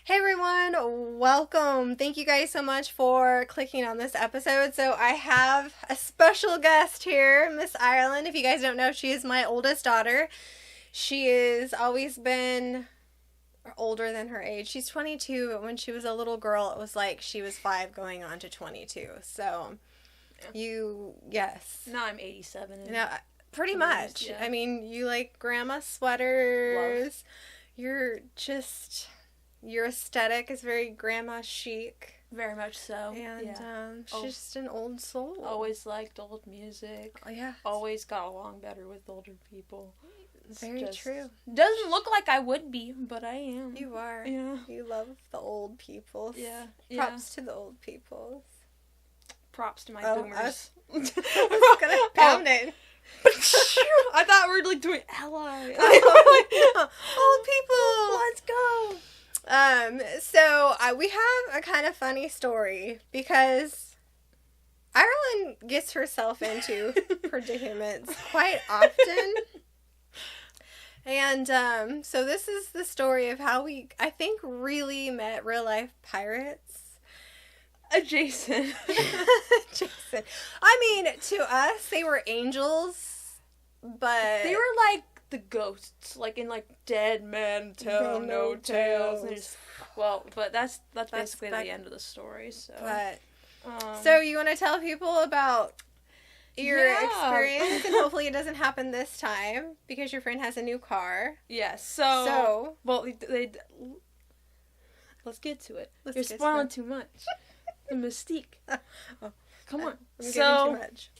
Hey everyone, welcome. Thank you guys so much for clicking on this episode. So I have a special guest here, Miss Ireland. If you guys don't know, she is my oldest daughter. She has always been older than her age. She's 22, but when she was a little girl, it was like she was 5 going on to 22. So yes. Now I'm 87. No, pretty much. Yeah. I mean, you like grandma sweaters. Your aesthetic is very grandma chic. Very much so. And she's just an old soul. Always liked old music. Oh, yeah. Always got along better with older people. Very true. Doesn't look like I would be, but I am. You are. Yeah. You love the old peoples. Yeah. Props to the old peoples. Props to my I boomers. was gonna pound it. I thought we were like doing ally. Old people. Let's go. So we have a kind of funny story because Ireland gets herself into predicaments quite often. And so this is the story of how we, I think, really met real life pirates. Adjacent. Adjacent. I mean, to us, they were angels, but they were like the ghosts, like in like Dead Men Tell No Tales. But that's basically the end of the story. So, so you want to tell people about your experience, and hopefully it doesn't happen this time because your friend has a new car. Yes. Let's get to it. You're spoiling too much. The mystique. Come on. Too much.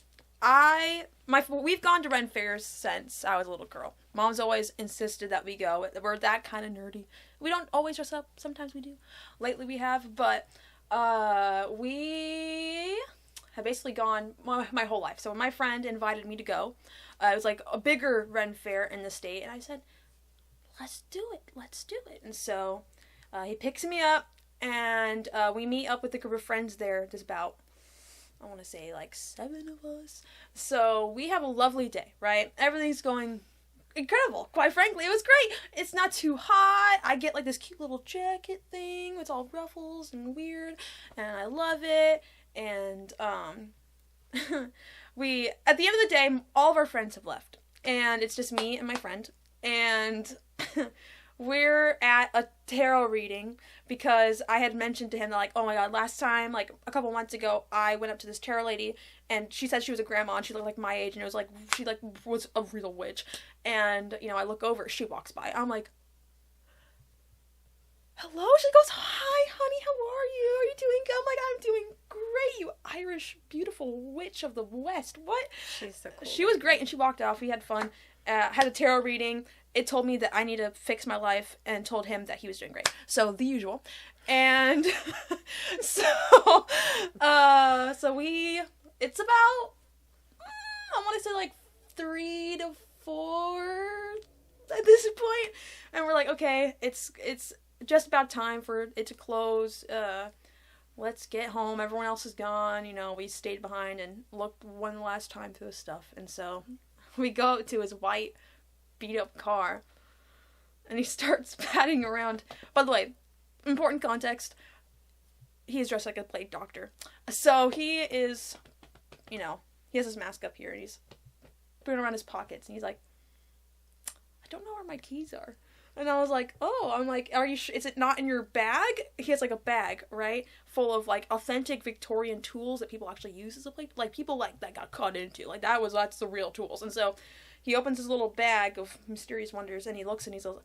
We've gone to Ren fairs since I was a little girl. Mom's always insisted that we go. We're that kind of nerdy. We don't always dress up. Sometimes we do. Lately we have, but we have basically gone my whole life. So when my friend invited me to go, it was like a bigger Ren fair in the state, and I said, let's do it. And so he picks me up, and we meet up with a group of friends there. There's about, I want to say, like 7 of us. So we have a lovely day, right? Everything's going incredible. Quite frankly, it was great. It's not too hot. I get like this cute little jacket thing with all ruffles and weird, and I love it. And we, at the end of the day, all of our friends have left, and it's just me and my friend, and we're at a tarot reading because I had mentioned to him that, like, oh my god, last time, like, a couple months ago, I went up to this tarot lady, and she said she was a grandma, and she looked like my age, and it was like, she, like, was a real witch, and, you know, I look over, she walks by, I'm like, hello? She goes, hi, honey, how are you? Are you doing good? I'm like, I'm doing great, you Irish, beautiful witch of the West. What? She's so cool. She was great, and she walked off. We had fun. Had a tarot reading. It told me that I need to fix my life, and told him that he was doing great. So, the usual. And it's about, I want to say like 3 to 4 at this point. And we're like, okay, it's just about time for it to close. Let's get home. Everyone else is gone. You know, we stayed behind and looked one last time through his stuff. And so we go to his white, beat-up car, and he starts patting around. By the way, important context, he is dressed like a plague doctor. So he is, you know, he has his mask up here, and he's putting around his pockets, and he's like, I don't know where my keys are. And I was like, oh, I'm like, are you is it not in your bag? He has like a bag, right? Full of like authentic Victorian tools that people actually use as a plate. Like people like that got cut into. Like that's the real tools. And so he opens his little bag of mysterious wonders, and he looks, and he says,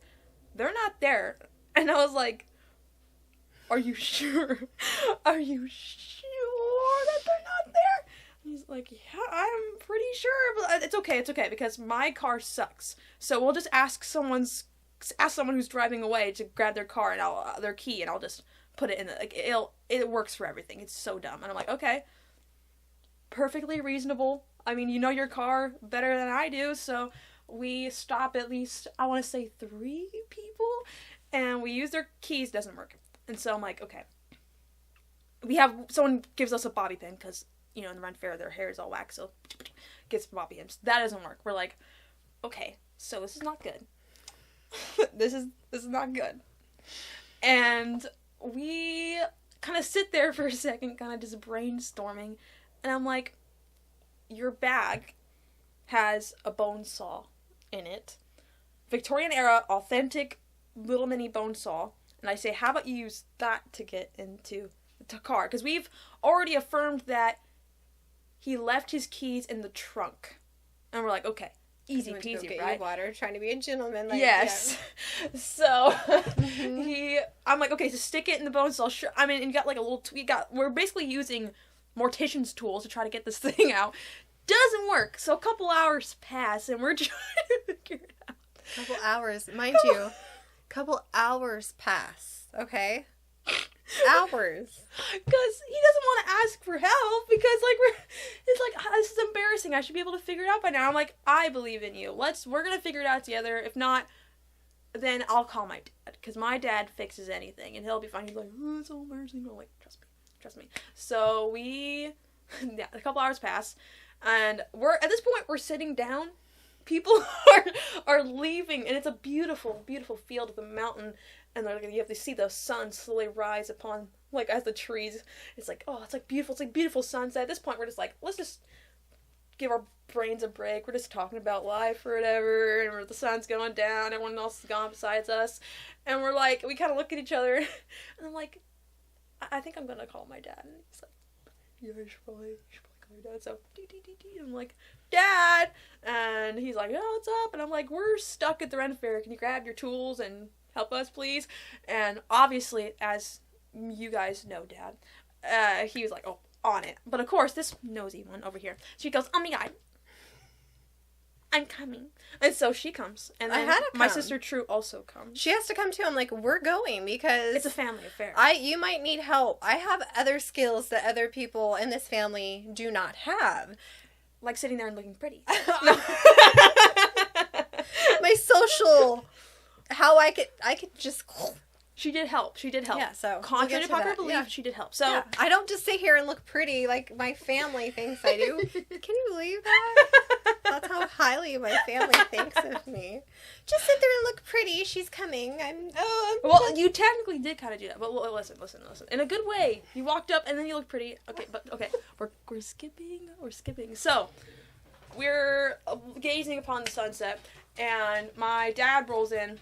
they're not there. And I was like, are you sure? Are you sure that they're not there? And he's like, yeah, I'm pretty sure. But it's okay, because my car sucks. So we'll just ask someone who's driving away to grab their car and their key, and I'll just put it in. It works for everything. It's so dumb. And I'm like, okay, perfectly reasonable. I mean, you know your car better than I do, so we stop at least, I want to say 3 people, and we use their keys. Doesn't work. And so I'm like, okay. Someone gives us a bobby pin, because, you know, in the Ren Fair, their hair is all waxed, so gets bobby pins. That doesn't work. We're like, okay, so this is not good. This is not good. And we kind of sit there for a second, kind of just brainstorming. And I'm like, your bag has a bone saw in it. Victorian era, authentic little mini bone saw. And I say, how about you use that to get into the car? Because we've already affirmed that he left his keys in the trunk. And we're like, okay, easy peasy, get right? You water, trying to be a gentleman. Like, yes. Yeah. So I'm like, okay, so stick it in the bone saw. Sure. I mean, and you got like a little. We're basically using mortician's tools to try to get this thing out. Doesn't work. So a couple hours pass, and we're trying to figure it out. Couple hours, mind you. Couple hours pass. Okay. Hours. Because he doesn't want to ask for help because it's like this is embarrassing. I should be able to figure it out by now. I'm like, I believe in you. We're gonna figure it out together. If not, then I'll call my dad because my dad fixes anything and he'll be fine. He's like, oh, it's so embarrassing. I'm like, trust me. So a couple hours pass, and at this point we're sitting down. People are leaving, and it's a beautiful, beautiful field of the mountain. And you have to see the sun slowly rise upon, like, as the trees. It's like, oh, it's like beautiful. It's like beautiful sunset. At this point, we're just like, let's just give our brains a break. We're just talking about life or whatever. And the sun's going down. Everyone else is gone besides us. And we're like, we kind of look at each other. And I'm like, I think I'm going to call my dad. And he's like, yeah, you should probably call your dad. So, I'm like, Dad! And he's like, oh, what's up? And I'm like, we're stuck at the Ren Fair. Can you grab your tools and help us, please? And obviously, as you guys know, Dad, he was like, oh, on it. But of course, this nosy one over here, she goes, oh my God, I'm coming. And so she comes. And then my sister True also comes. She has to come too. I'm like, we're going because it's a family affair. You might need help. I have other skills that other people in this family do not have. Like sitting there and looking pretty. My social... How I could just... She did help. Yeah, so... Contrary to popular belief, she did help. So yeah. I don't just sit here and look pretty like my family thinks I do. Can you believe that? That's how highly my family thinks of me. Just sit there and look pretty. She's coming. Well, you technically did kind of do that. But listen. In a good way. You walked up and then you looked pretty. Okay. We're skipping. So, we're gazing upon the sunset. And my dad rolls in.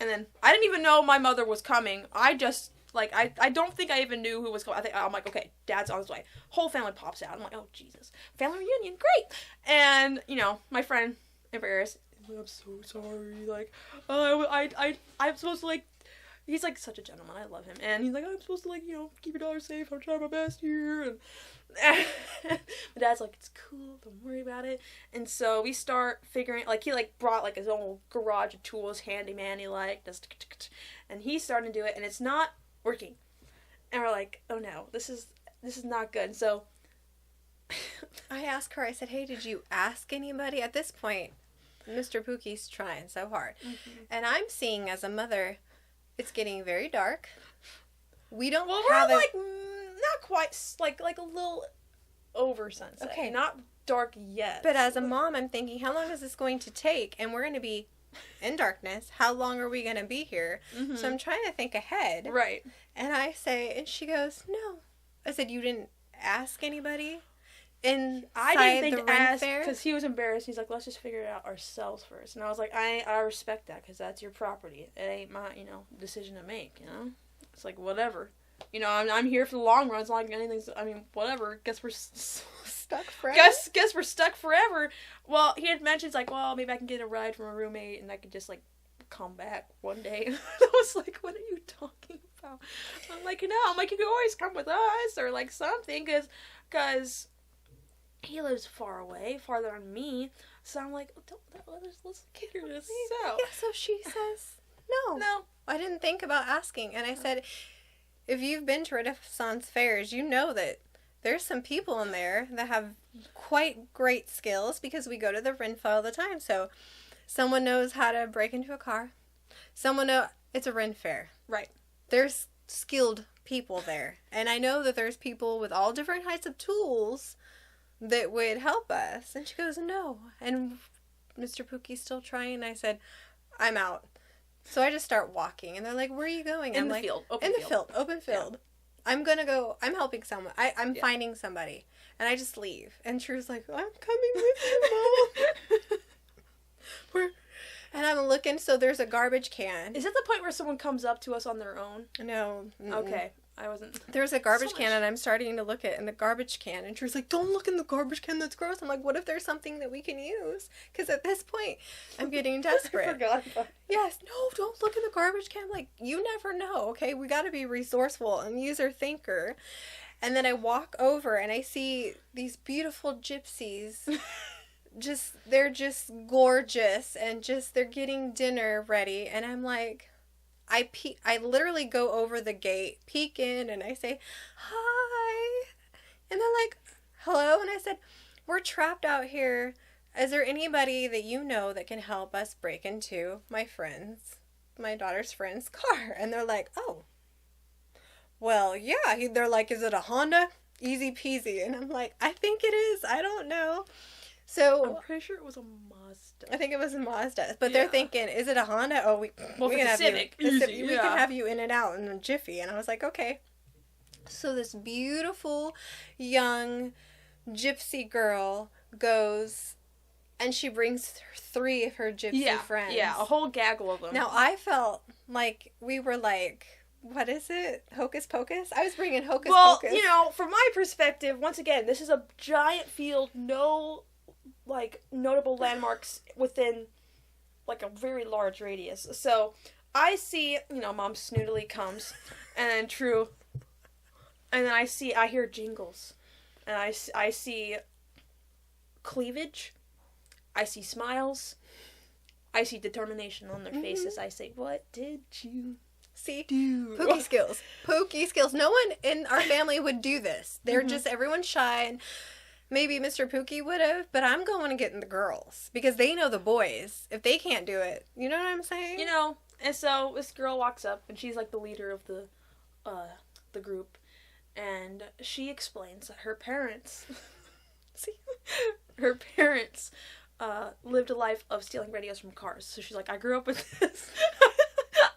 And then, I didn't even know my mother was coming. I just, I don't think I even knew who was coming. I'm like, okay, Dad's on his way. Whole family pops out. I'm like, oh, Jesus. Family reunion, great. And, my friend, Embarrassed, I'm so sorry. Like, I'm supposed to, he's, such a gentleman. I love him. And he's like, I'm supposed to, keep your daughter safe. I'm trying my best here. And my dad's like, it's cool, don't worry about it. And so we start figuring, he brought his own garage of tools, handyman-y does, and he's starting to do it, and it's not working. And we're like, oh no, this is not good. And so I asked her, I said, hey, did you ask anybody? At this point, Mr. Pookie's trying so hard. Mm-hmm. And I'm seeing as a mother, it's getting very dark. We don't have not quite, like a little over sunset. Okay. Not dark yet. But as a mom, I'm thinking, how long is this going to take? And we're going to be in darkness. How long are we going to be here? Mm-hmm. So I'm trying to think ahead. Right. And and she goes, no. I said, you didn't ask anybody? I didn't think to ask because he was embarrassed. He's like, let's just figure it out ourselves first. And I was like, I respect that because that's your property. It ain't my, decision to make, It's like, whatever. I'm here for the long run. It's not like anything's, whatever. Guess we're stuck forever. Guess we're stuck forever. Well, he had mentioned, well, maybe I can get a ride from a roommate and I could just, come back one day. And I was like, what are you talking about? I'm like, no. I'm like, you can always come with us or, something because he lives far away, farther than me. So I'm like, let's figure this out. Yeah, so she says, no. I didn't think about asking. And I said, if you've been to Renaissance fairs, you know that there's some people in there that have quite great skills because we go to the Renfair all the time. So someone knows how to break into a car. It's a Ren Fair. Right. There's skilled people there. And I know that there's people with all different types of tools that would help us. And she goes, no. And Mr. Pookie's still trying. I said, I'm out. So I just start walking, and they're like, "Where are you going?" In I'm the like, field. open field. I'm gonna go. I'm helping someone. I'm finding somebody, and I just leave. And True's like, "I'm coming with you, Mom." And I'm looking. So there's a garbage can. Is that the point where someone comes up to us on their own? No. Mm-mm. Okay. I wasn't. There's a garbage can, and I'm starting to look in the garbage can, and True's like, "Don't look in the garbage can, that's gross." I'm like, "What if there's something that we can use?" Because at this point, I'm getting desperate. I forgot about it. Yes, no, don't look in the garbage can. Like, you never know, okay? We got to be resourceful and user thinker. And then I walk over, and I see these beautiful gypsies. They're just gorgeous, and they're getting dinner ready, and I'm like... I literally go over the gate, peek in, and I say, "Hi." And they're like, "Hello?" And I said, "We're trapped out here. Is there anybody that you know that can help us break into my daughter's friend's car?" And they're like, "Oh, well, yeah." They're like, "Is it a Honda?" Easy peasy. And I'm like, "I think it is. I don't know." So I'm pretty sure it was a Mazda. I think it was a Mazda, but they're thinking, "Is it a Honda? Oh, we can have Civic. we can have you in and out in a jiffy." And I was like, "Okay." So this beautiful young gypsy girl goes, and she brings 3 of her gypsy friends. Yeah, a whole gaggle of them. Now I felt like we were like, what is it? Hocus Pocus? I was bringing Hocus Pocus. Well, from my perspective, once again, this is a giant field, no notable landmarks within a very large radius. So I see, Mom snootily comes, and then True, and then I hear jingles, and I see cleavage, I see smiles, I see determination on their faces. I say, "What did you see? Do?" Pookie skills. No one in our family would do this. They're just, everyone's shy, and maybe Mr. Pookie would have, but I'm going to get in the girls because they know the boys. If they can't do it, you know what I'm saying? And so this girl walks up, and she's like the leader of the group, and she explains that her parents, lived a life of stealing radios from cars. So she's like, "I grew up with this."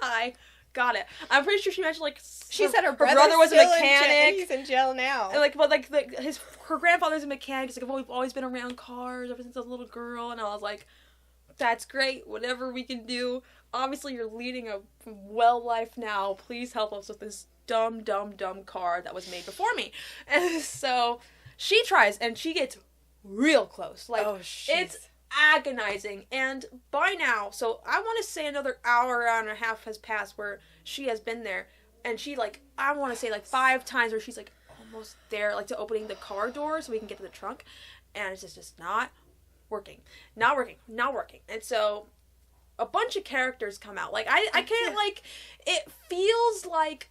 I got it. I'm pretty sure she mentioned she said her brother was a mechanic. He's in jail now. And her grandfather's a mechanic. He's like, "We've always been around cars ever since I was a little girl." And I was like, "That's great. Whatever we can do. Obviously, you're leading a well life now. Please help us with this dumb car that was made before me." And so she tries, and she gets real close. It's agonizing. And by now, so I want to say another hour and a half has passed where she has been there, and she I want to say 5 times where she's almost there, to opening the car door so we can get to the trunk, and it's just not working. And so a bunch of characters come out. I can't, it feels like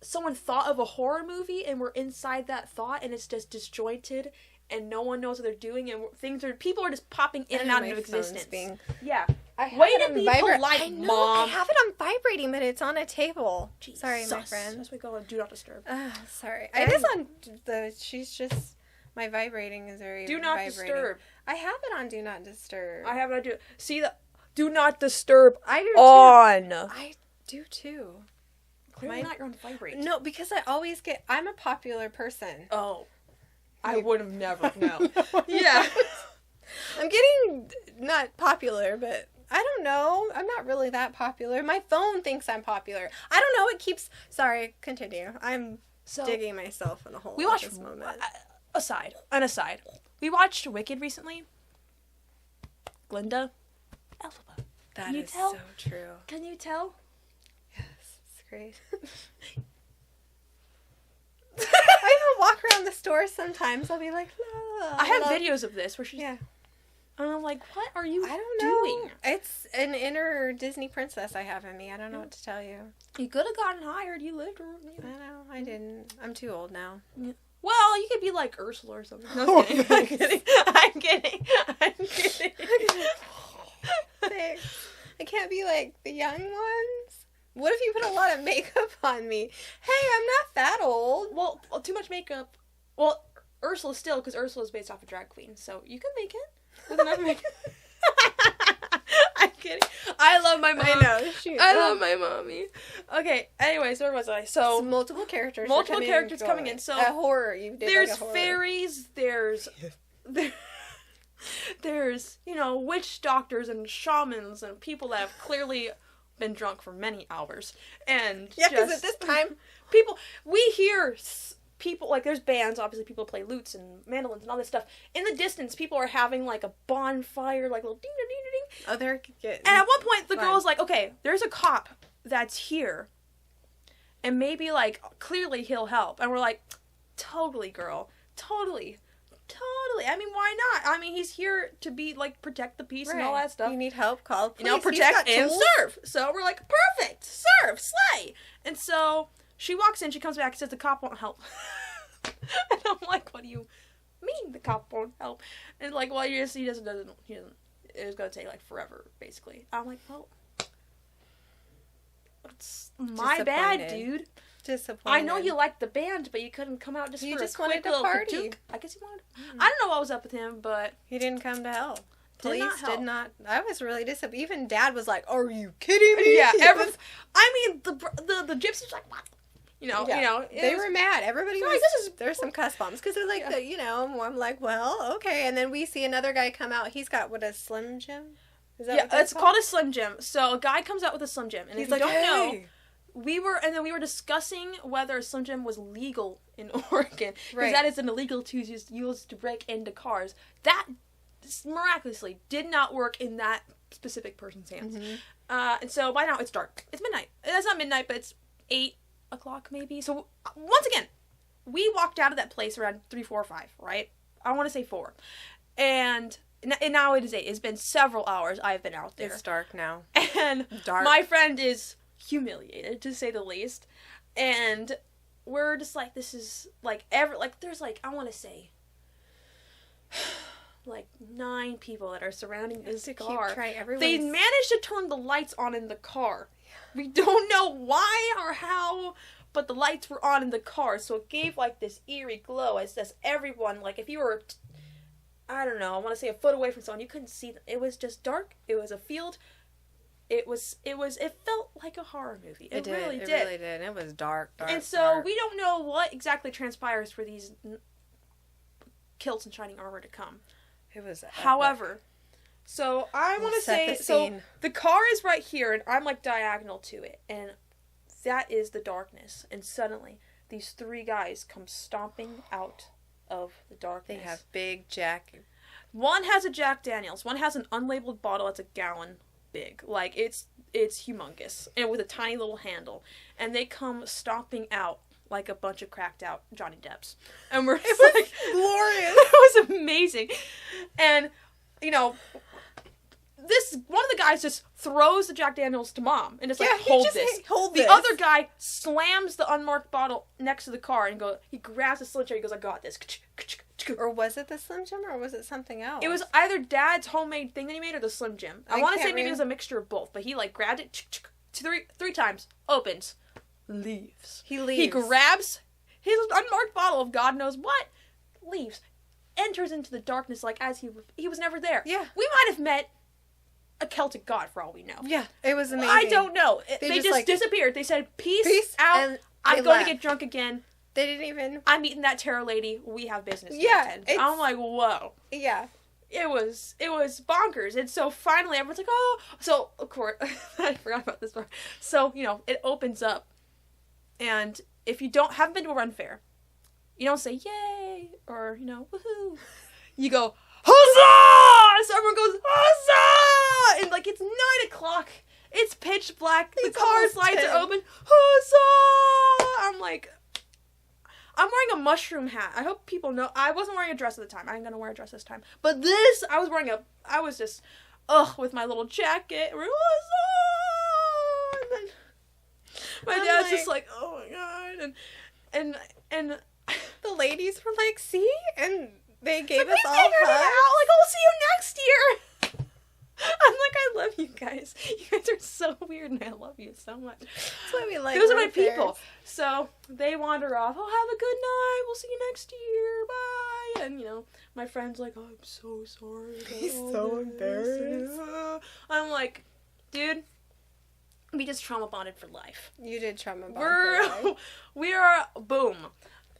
someone thought of a horror movie and we're inside that thought, and it's just disjointed, and no one knows what they're doing, and people are just popping in and out of existence. Yeah. Way to be polite, I know, Mom. I have it on vibrating, but it's on a table. Jesus. Sorry, my friend. As we go on Do Not Disturb. Sorry. It is on she's just, my vibrating is very Do Not vibrating. Disturb. I have it on Do Not Disturb. I have it on see the Do Not Disturb I do on. Too. I do too. Clearly not, you're on vibrate. No, because I'm a popular person. Oh. I would have never known. Yeah. I'm getting not popular, but I don't know. I'm not really that popular. My phone thinks I'm popular. I don't know. It keeps... Sorry, continue. I'm digging myself in a hole we watched, at this moment. Aside. We watched Wicked recently. Glinda. Elphaba. That is so true. Can you tell? Yes, it's great. I even walk around the store sometimes. I'll be like, "La." I have videos of this where she's... Yeah. And I'm like, what are you I don't know. doing? It's an inner Disney princess I have in me. I don't know what to tell you. You could have gotten hired. You lived... I know. I didn't. I'm too old now. Yeah. Well, you could be like Ursula or something. No, I'm kidding. I'm kidding. Thanks. I can't be like the young ones. What if you put a lot of makeup on me? Hey, I'm not that old. Well, too much makeup. Well, Ursula still, because Ursula is based off a drag queen, so you can make it with enough makeup. I'm kidding. I love my mom. I know. I love my mommy. Okay, anyways, where was I? So multiple characters. Coming in. So a horror. You did there's like a horror. fairies. There's witch doctors and shamans and people that have clearly been drunk for many hours. And yeah, because at this time, we hear people, like, there's bands, obviously people play lutes and mandolins and all this stuff. In the distance, people are having, like, a bonfire, like, little ding-ding-ding-ding. Oh, they're getting... And at one point, the girl's like, okay, there's a cop that's here. And maybe, like, clearly he'll help. And we're like, totally, girl. Totally. I mean, why not? I mean, he's here to be, like, protect the peace and all that stuff. You need help, call police. Protect and serve. So we're like, perfect. Serve. Slay. And so she walks in, she comes back and says the cop won't help. And I'm like, what do you mean the cop won't help? And like, well, he doesn't, it's going to take, like, forever, basically. I'm like, well, it's my bad, dude. Disappointed. I know you liked the band, but you couldn't come out you for just a quick wanted to little party. Katuk. I guess he wanted. I don't know what was up with him, but he didn't come to help. Police help. did not. I was really disappointed. Even Dad was like, "Are you kidding me?" Yeah. I mean, the gypsies like what? They were mad. Everybody was. Like, there's some cuss bombs because they're like, I'm like, well, okay. And then we see another guy come out. He's got a Slim Jim. Is that what it's called a Slim Jim. So a guy comes out with a Slim Jim, and he's if like, you don't know. Hey. We were discussing whether a Slim Jim was legal in Oregon. Because right. that is an illegal tool used to break into cars. That miraculously did not work in that specific person's hands. Mm-hmm. And so by now it's dark. It's midnight. It's not midnight, but it's 8 o'clock maybe. So once again, we walked out of that place around 3, 4, 5, right? I want to say 4. And now it is 8. It's been several hours I've been out there. It's dark now. And my friend is humiliated, to say the least, and we're just like, this is like there's like, I want to say like 9 people that are surrounding this car. They managed to turn the lights on in the car. We don't know why or how, but the lights were on in the car, so it gave like this eerie glow as everyone, like if you were I don't know, I want to say a foot away from someone, you couldn't see them. It was just dark. It was a field. It felt like a horror movie. It really did. It was dark. And so we don't know what exactly transpires for these kilts and shining armor to come. It was epic. However, so I want to say, so the car is right here, and I'm like diagonal to it, and that is the darkness. And suddenly, these 3 guys come stomping out of the darkness. They have big Jack. One has a Jack Daniels. One has an unlabeled bottle that's a gallon big. Like, it's humongous. And with a tiny little handle. And they come stomping out like a bunch of cracked out Johnny Depps. And we're just like... glorious. It was amazing. And, one of the guys just throws the Jack Daniels to Mom. And it's like, hold this. The other guy slams the unmarked bottle next to the car and he grabs the Slim Jim and he goes, I got this. Or was it the Slim Jim or was it something else? It was either Dad's homemade thing that he made or the Slim Jim. I want to say maybe it was a mixture of both, but he like grabbed it 3 times, opens, leaves. He leaves. He grabs his unmarked bottle of God knows what, leaves, enters into the darkness like as he was never there. Yeah. We might have met a Celtic god for all we know. Yeah, it was amazing. I don't know. They just disappeared. They said, peace out. And I'm going to get drunk again. They didn't even... I'm meeting that tarot lady. We have business to attend. I'm like, whoa. Yeah. It was bonkers. And so finally everyone's like, oh. So, of course, I forgot about this part. So, it opens up. And if you haven't been to a run fair, you don't say, yay, or, woohoo. You go, huzzah! So everyone goes, huzzah! And, like, it's 9 o'clock. It's pitch black. The car's lights are open. Huzzah! I'm like... I'm wearing a mushroom hat. I hope people know. I wasn't wearing a dress at the time. I'm going to wear a dress this time. But this, I was just, with my little jacket. And then my dad's just like, oh my God. And the ladies were like, see? And they gave us all hugs. Like, oh, we'll see you next year. I'm like, I love you guys. You guys are so weird, and I love you so much. That's why we like. Those are my people. So they wander off. Oh, have a good night. We'll see you next year. Bye. And you know, my friend's like, oh, I'm so sorry. He's so embarrassed. I'm like, dude, we just trauma bonded for life. You did trauma bond for life. We are boom,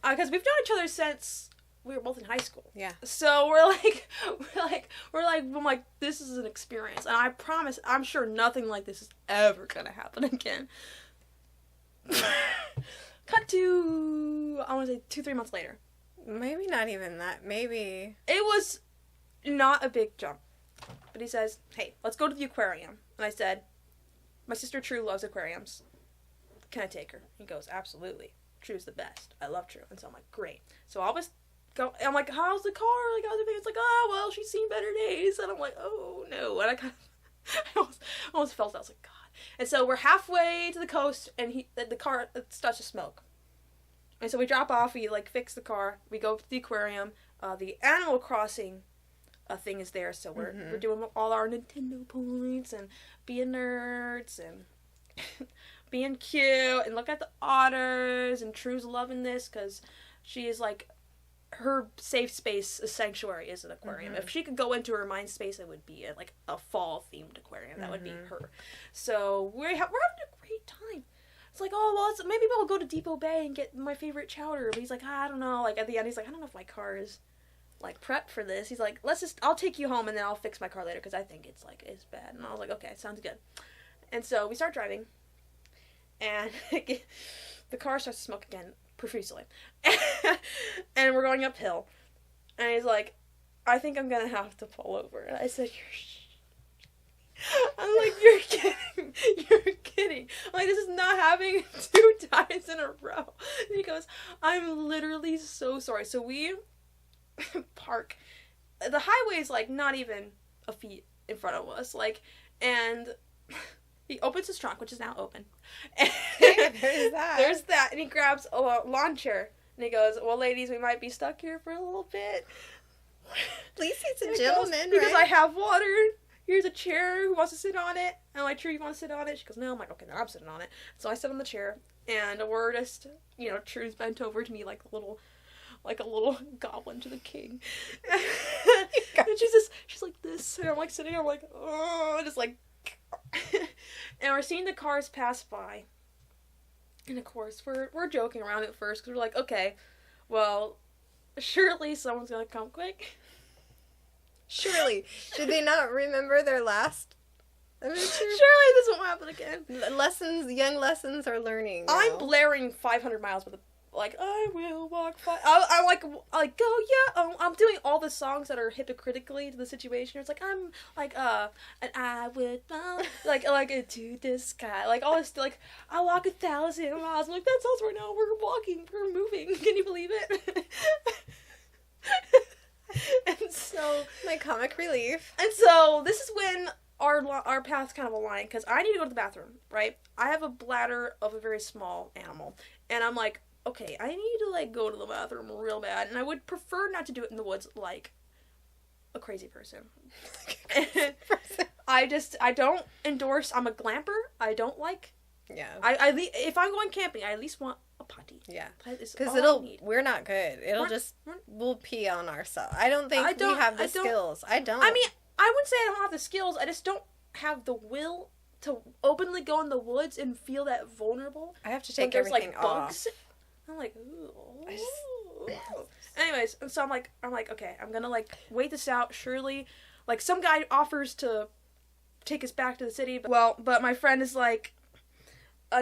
because we've known each other since we were both in high school. Yeah. So I'm like, this is an experience, and I promise, I'm sure nothing like this is ever gonna happen again. Cut to, I want to say 2-3 months later. Maybe not even that. Maybe It was not a big jump, but he says, "Hey, let's go to the aquarium." And I said, "My sister True loves aquariums. Can I take her?" He goes, "Absolutely. True's the best. I love True." And so I'm like, "Great." So I was I'm like, "How's the car?" Like, how's everything? It's like, "Oh, well, she's seen better days." And I'm like, "Oh, no." And I kind of, I almost felt that. I was like, God. And so we're halfway to the coast, and the car starts to smoke. And so we drop off, we, like, fix the car, we go to the aquarium, the Animal Crossing thing is there, so we're doing all our Nintendo points, and being nerds, and being cute, and look at the otters, and True's loving this, because she is, like, her safe space, a sanctuary, is an aquarium. If she could go into her mind space, it would be a fall-themed aquarium. That would be her. So we're having a great time. It's like, oh, well, maybe we'll go to Depot Bay and get my favorite chowder. But he's like, I don't know. Like, at the end, he's like, I don't know if my car is, like, prepped for this. He's like, I'll take you home, and then I'll fix my car later, because I think it's bad. And I was like, okay, sounds good. And so we start driving, and the car starts to smoke again, profusely. And we're going uphill. And he's like, I think I'm gonna have to pull over. And I said, I'm like, you're kidding. You're kidding. I'm like, this is not happening 2 times in a row. And he goes, I'm literally so sorry. So we park. The highway's like not even a feet in front of us. Like, and he opens his trunk, which is now open. And there's that. There's that. And he grabs a launcher. And he goes, well, ladies, we might be stuck here for a little bit. At least he's a gentleman, because right? I have water. Here's a chair. Who wants to sit on it? And I'm like, True, you want to sit on it? She goes, no. I'm like, okay, then I'm sitting on it. So I sit on the chair. And we're just, you know, True's bent over to me like a little goblin to the king. And she's like this. And I'm like sitting, I'm like, oh, just like. And we're seeing the cars pass by. And of course, we're joking around at first, because we're like, okay, well, surely someone's gonna come quick. Surely. Did they not remember their last adventure? Surely this won't happen again. Young lessons are learning now. I'm blaring 500 miles with I will walk I'm like, go, yeah. I'm doing all the songs that are hypocritically to the situation. It's like, I'm like, and I would, like into the sky. Like, all this, like, I walk 1,000 miles. I'm like, that sounds right now. We're moving. Can you believe it? And so, my comic relief. And so, this is when our paths kind of align, because I need to go to the bathroom, right? I have a bladder of a very small animal. And I'm like, okay, I need to, like, go to the bathroom real bad, and I would prefer not to do it in the woods like a crazy person. I don't endorse, I'm a glamper, I don't like, if I'm going camping, I at least want a potty. Yeah. Because we're not good. We'll pee on ourselves. I don't think we have the skills. I don't. I mean, I wouldn't say I don't have the skills, I just don't have the will to openly go in the woods and feel that vulnerable. I have to take everything off. I'm like, ooh. Anyways, and so I'm like, okay, I'm gonna, like, wait this out. Surely, like, some guy offers to take us back to the city. But my friend is like,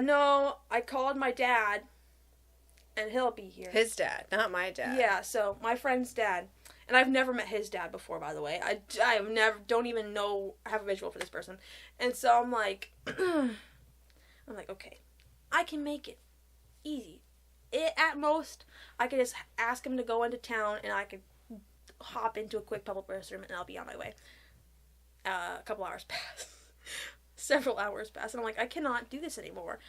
no, I called my dad, and he'll be here. His dad, not my dad. Yeah, so my friend's dad. And I've never met his dad before, by the way. I have never, don't even know, have a visual for this person. And so I'm like, okay, I can make it easy. At most, I could just ask him to go into town, and I could hop into a quick public restroom, and I'll be on my way. A couple hours pass. Several hours pass, and I'm like, I cannot do this anymore.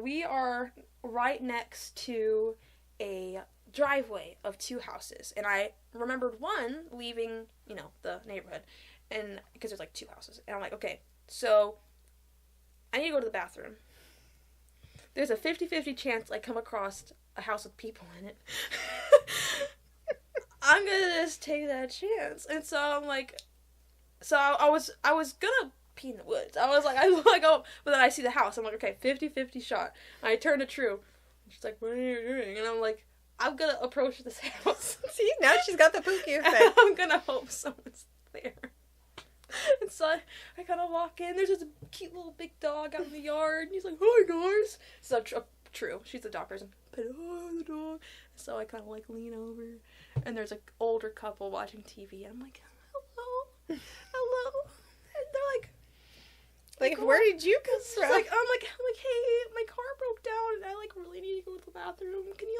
We are right next to a driveway of 2 houses, and I remembered one leaving, the neighborhood, and because there's like 2 houses, and I'm like, okay, so I need to go to the bathroom. There's a 50-50 chance I come across a house with people in it. I'm gonna just take that chance. And so I'm like, so I was gonna pee in the woods. I was like, oh, but then I see the house. I'm like, okay, 50-50 shot. I turn it true. She's like, what are you doing? And I'm like, I'm gonna approach this house. See, now she's got the Pookie effect. I'm gonna hope someone's there. And so I kind of walk in. There's this cute little big dog out in the yard. And he's like, hi, guys. So true. She's a dog person. But the dog. So I kind of like lean over. And there's an older couple watching TV. And I'm like, hello. Hello. And they're like where did you come from? I'm like, hey, my car broke down. And I like really need to go to the bathroom. Can you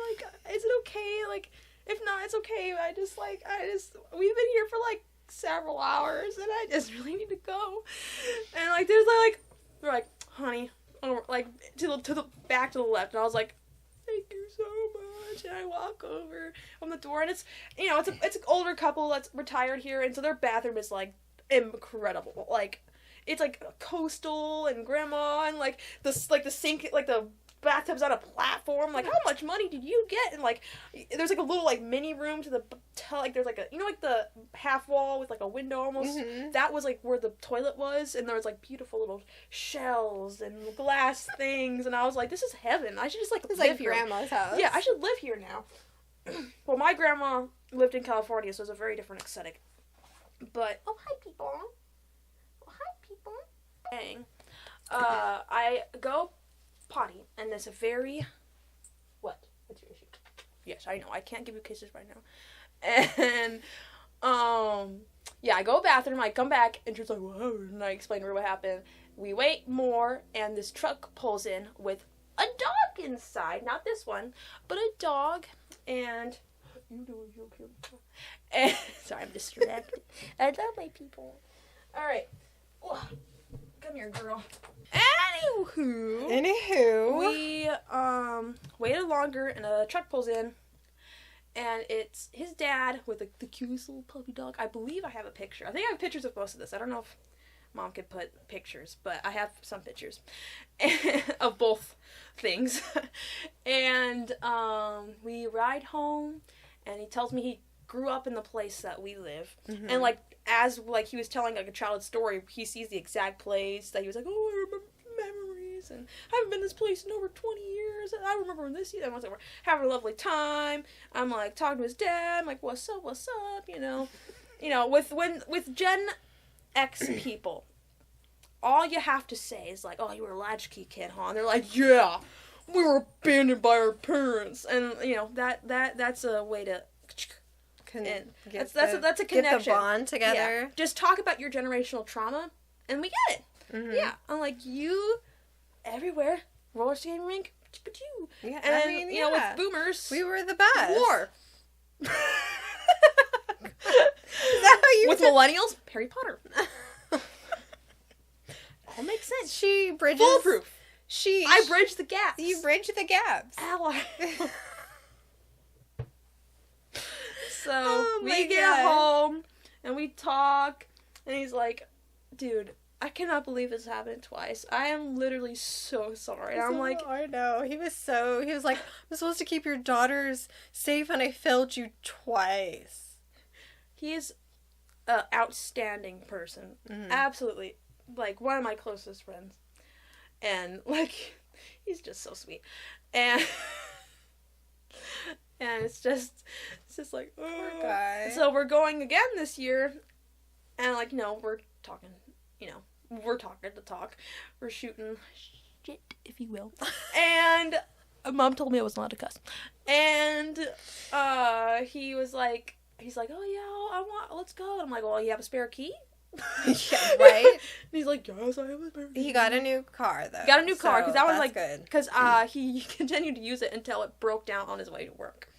is it okay? Like, if not, it's okay. We've been here for like several hours, and I just really need to go. And like, they're like, honey, like to the back to the left, and I was like, thank you so much. And I walk over on the door, and it's it's an older couple that's retired here, and so their bathroom is like incredible. Like, it's like coastal and grandma, and like the sink, like the bathtub's on a platform. Like, how much money did you get? And like, there's like a little like mini room to the like, there's like a, like the half wall with like a window almost. Mm-hmm. That was like where the toilet was, and there was like beautiful little shells and glass things, and I was like, this is heaven. I should just like live like here. Grandma's house. Yeah, I should live here now. Well, my grandma lived in California, so it was a very different aesthetic. But oh, hi people. Dang. I go potty, and there's a very... What? What's your issue? Yes, I know. I can't give you kisses right now. And, yeah, I go bathroom, I come back, and she's like, whoa, and I explain to her what happened. We wait more, and this truck pulls in with a dog inside. Not this one, but a dog, and... And sorry, I'm distracted. I love my people. Alright. Come here, girl. Anywho, we waited longer, and a truck pulls in, and it's his dad with the cutest little puppy dog. I believe I have a picture. I think I have pictures of most of this. I don't know if Mom could put pictures, but I have some pictures of both things. And we ride home, and he tells me he grew up in the place that we live, mm-hmm. and like, as like he was telling like a child's story, he sees the exact place that he was like, oh, I remember memories, and I haven't been to this place in over 20 years, and I remember when this year, and I was like, we're having a lovely time. I'm like talking to his dad, I'm like, what's up, with Gen X people, all you have to say is like, oh, you were a latchkey kid, huh? And they're like, yeah, we were abandoned by our parents, and that's a way to. And that's a connection. Get the bond together. Yeah. Just talk about your generational trauma, and we get it. Mm-hmm. Yeah, I'm like, you everywhere, roller skating rink, yeah. And then, with boomers, we were the best. War. Is that how you with millennials? Harry Potter. All makes sense. She bridges. Foolproof. I bridge the gaps. You bridge the gaps. Ally. So we get home, and we talk, and he's like, dude, I cannot believe this happened twice. I am literally so sorry. And I'm like... I know. He was like, I'm supposed to keep your daughters safe, and I failed you twice. He is an outstanding person. Mm-hmm. Absolutely. Like, one of my closest friends. And, like, he's just so sweet. And... And it's just like, oh. Poor guy. So we're going again this year, and like, we're talking, we're talking the talk. We're shooting shit, if you will. And Mom told me I wasn't allowed to cuss. And he's like, oh yeah, let's go. And I'm like, well, you have a spare key? Yeah, right? And he's like, yes, I have a spare key. He got a new car, though. Got a new car, because that was like, good. Because he continued to use it until it broke down on his way to work.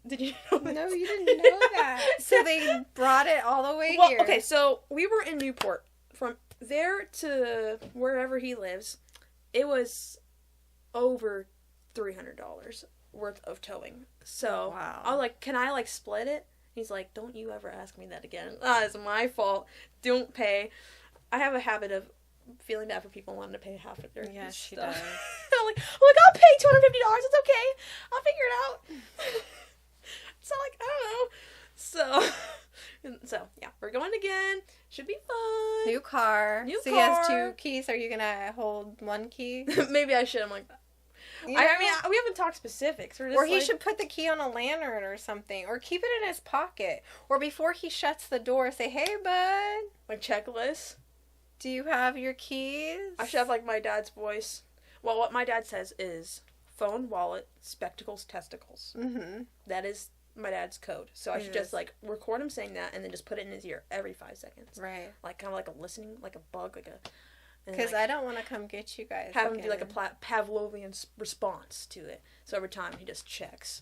Did you know that? No, you didn't know that. So they brought it all the way here. Okay, so we were in Newport. From there to wherever he lives, it was over $300 worth of towing. So wow. I was like, can I like split it? He's like, don't you ever ask me that again. It's my fault. Don't pay. I have a habit of feeling bad for people wanting to pay half of their Yeah, she stuff. does. I'm like, I'll pay $250. It's okay. I'll figure it out. So, like, I don't know. So, yeah, we're going again. Should be fun. New car. New so he has car. 2 keys. Are you gonna hold 1 key? Maybe I should. I'm like, You I know? mean, we haven't talked specifics. We're just Or he like, should put the key on a lantern or something. Or keep it in his pocket. Or before he shuts the door, say, hey, bud, like, checklist. do you have your keys? I should have, like, my dad's voice. Well, what my dad says is phone, wallet, spectacles, testicles. Mm-hmm. That is my dad's code. So I should Yes. just, like, record him saying that and then just put it in his ear every 5 seconds. Right. Like, kind of like a listening, like a bug, like a... Because I don't want to come get you guys. have him do, like, again. a Pavlovian response to it. So every time he just checks.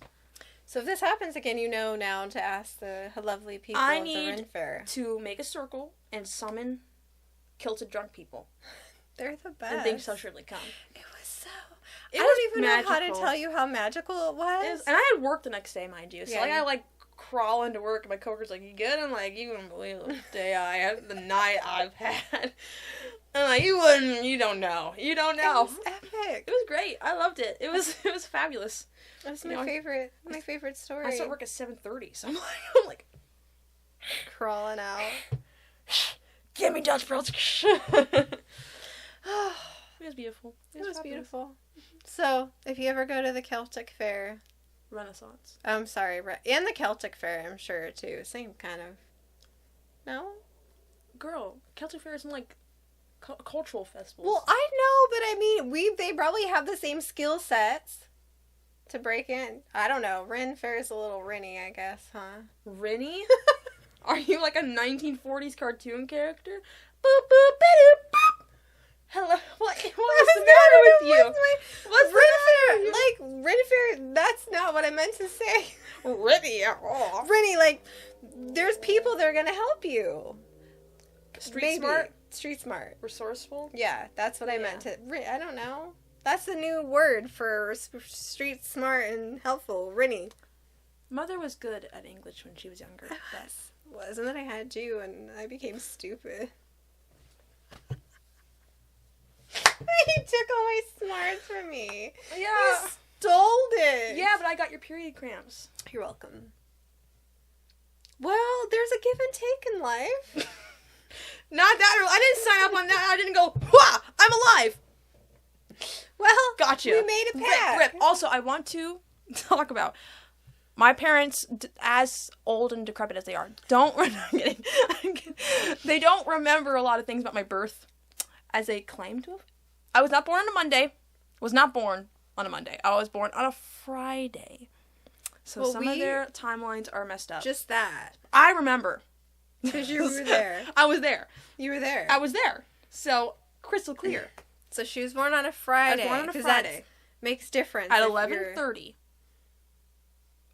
So if this happens again, you know now to ask the lovely people I of the need Ren Fair. to make a circle and summon kilted drunk people. They're the best. And they shall surely come. It was so... It I was don't even know how magical. to tell you how magical it was. And I had work the next day, mind you. So, Yeah, like, you- I, like, crawl into work, and my coworker's like, you good? I'm like, you wouldn't believe the day I had, the night I've had. I'm like, you don't know. You don't know. It was epic. It was great. I loved it. It was fabulous. It was You my know, favorite story. I start work at 7:30, so I'm like, Crawling out. give me Dutch Bros. It was beautiful. It was fabulous. beautiful. So, if you ever go to the Celtic Fair, Renaissance. I'm sorry, and the Celtic Fair, I'm sure too. Same kind of. No? Girl, Celtic Fair isn't like cultural festivals. Well, I know, but I mean, they probably have the same skill sets to break in. I don't know. Ren Fair is a little Renny, I guess, huh? Rennie? Are you like a 1940s cartoon character? Boop, boop, ba-doop, boop. Hello. What is the matter with you? What's the matter with you? Like, Ren Fair, that's not what I meant to say. Rennie at all. Renny, like, there's people that are going to help you. Street Maybe. smart? Street smart. Resourceful? Yeah, that's what I Yeah. meant to. I don't know. That's the new word for street smart and helpful. Renny. Mother was good at English when she was younger. But And then I had you and I became stupid. He took all my smarts from me. yeah. You stole it. Yeah, but I got your period cramps. You're welcome. Well, there's a give and take in life. Not that early. I didn't sign up on that. I didn't go, wah, I'm alive. Well, Gotcha. we made a pact. Rip. Also, I want to talk about my parents, as old and decrepit as they are, I'm kidding. They don't remember a lot of things about my birth as they claim to have. I was not born on a Monday. Was not born on a Monday. I was born on a Friday. So Well, some of their timelines are messed up. Just that. I remember. Because you were there. I was there. You were there. I was there. So, crystal clear. So she was born on a Friday. I was born on a 'cause Friday. that makes difference. At if 11:30.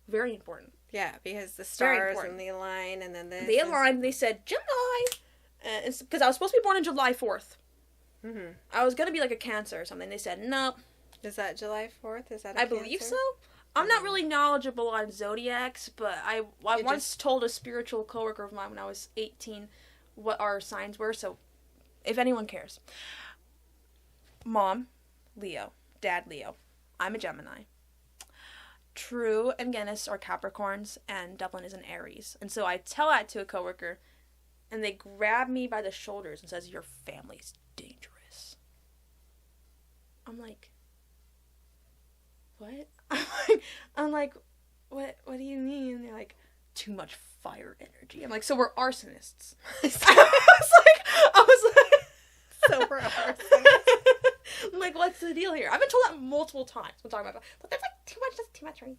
Very important. Yeah, because the Very stars important. and the align and then this. They aligned. They said July. Because I was supposed to be born on July 4th. Mm-hmm. I was going to be like a Cancer or something. They said, no. Is that July 4th? Is that a I believe Cancer? so. I'm not really knowledgeable on zodiacs, but I You once told a spiritual coworker of mine when I was 18 what our signs were, so if anyone cares. Mom, Leo. Dad, Leo. I'm a Gemini. True and Guinness are Capricorns, and Dublin is an Aries. And so I tell that to a coworker, and they grab me by the shoulders and says, your family's dangerous. I'm like, what? I'm like, what do you mean? And they're like, too much fire energy. I'm like, so we're arsonists. I was like, So we're arsonists. I'm like, what's the deal here? I've been told that multiple times. We're talking about, but there's like too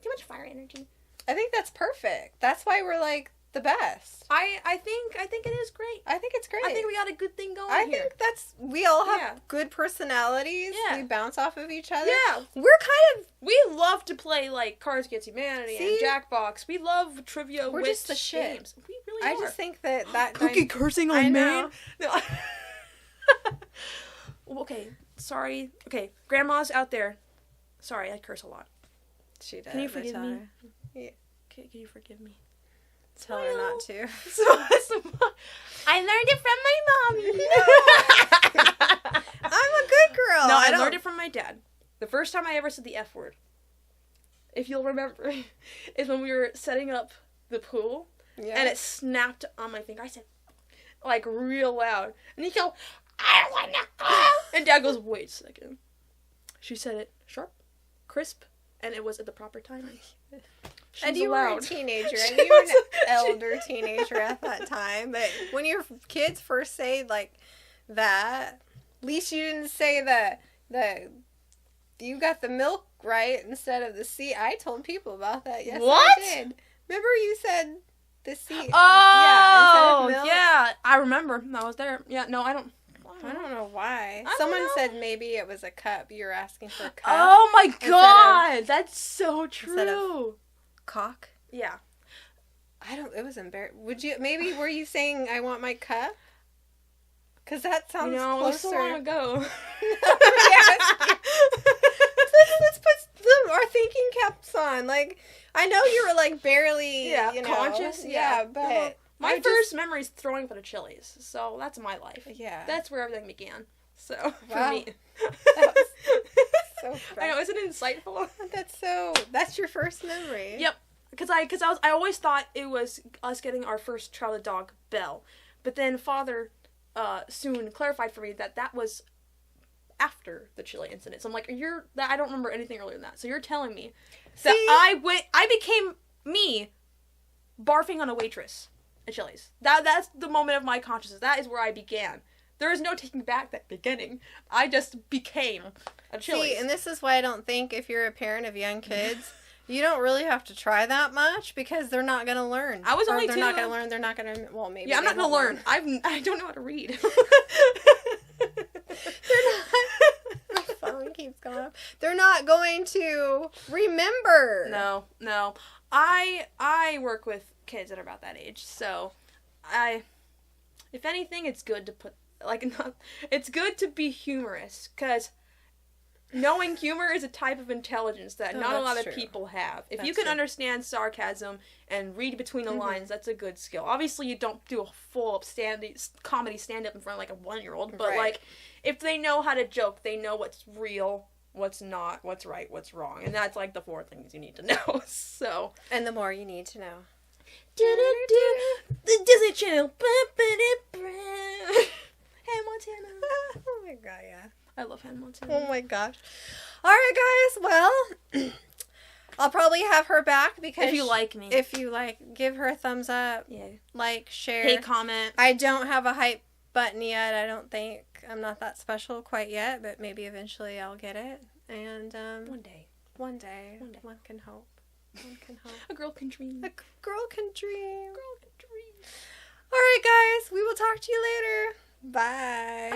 much fire energy. I think that's perfect. That's why we're like the best. I think it is great. I think it's great. I think we got a good thing going I here. think we all have Yeah. good personalities. Yeah. We bounce off of each other. Yeah. We're kind of We love to play like Cards Against Humanity See? and Jackbox. We love trivia. We're wit just the shit. games. We really I are. just think that Cookie cursing I on know. Maine. No. Okay, sorry. Okay, grandmas out there. Sorry, I curse a lot. she does. Can you I forgive tell me? her. Yeah. Can you forgive me? Tell her not to. I learned it from my mommy. I'm a good girl. No, I learned it from my dad. The first time I ever said the F word, if you'll remember, is when we were setting up the pool, and it snapped on my finger. I said, like, real loud. And he go, I wanna go. And Dad goes, wait a second. She said it sharp, crisp, and it was at the proper timing. And you were a teenager, and you were an elder teenager at that time. But when your kids first say, like, that, at least you didn't say the you got the milk right instead of the C. I told people about that. Yes, what? I did. Remember you said the C. Oh, yeah, yeah. I remember. I was there. Yeah, no, I don't know why. Someone said maybe it was a cup. You were asking for a cup. Oh my god, that's so true. Instead of cock. Yeah. It was embarrassing. Maybe were you saying I want my cup? Because that sounds closer. It was so long ago. Let's put our thinking caps on. Like, I know you were like barely conscious. Yeah, but my first memory is throwing up at a Chili's. So that's my life. Yeah. That's where everything began. So for me. That was so I know, isn't it insightful? That's your first memory. Yep. Because I always thought it was us getting our first child, the dog, Belle. But then Father soon clarified for me that was after the chili incident. So I'm like, I don't remember anything earlier than that. So you're telling me that I became me barfing on a waitress at Chili's. That's the moment of my consciousness. That is where I began. There is no taking back that beginning. I just became a Chili's. See, and this is why I don't think if you're a parent of young kids, you don't really have to try that much because they're not going to learn. I was only They're not going to learn. They're not going to, well, maybe. Yeah, I'm not going to learn. I don't know how to read. They're not. My phone keeps going up. They're not going to remember. No. I work with kids that are about that age, so if anything, it's good to put, it's good to be humorous, because knowing humor is a type of intelligence that not a lot of people have. If you can understand sarcasm and read between the lines, that's a good skill. Obviously, you don't do a full comedy stand-up in front of, like, a 1-year-old, but, like, if they know how to joke, they know what's real, what's not, what's right, what's wrong. And that's, like, the 4 things you need to know, so. And the more you need to know. The Disney Channel. Hannah Montana. Oh my god, yeah. I love Hannah Montana. Oh my gosh. Alright, guys, well, I'll probably have her back because... If you like me. If you give her a thumbs up. Yeah. Like, share. Hey, comment. I don't have a hype button yet, I don't think. I'm not that special quite yet, but maybe eventually I'll get it. And, One day. One can hope. One can hope. A girl can dream. A girl can dream. Girl can dream. Alright, guys, we will talk to you later. Bye.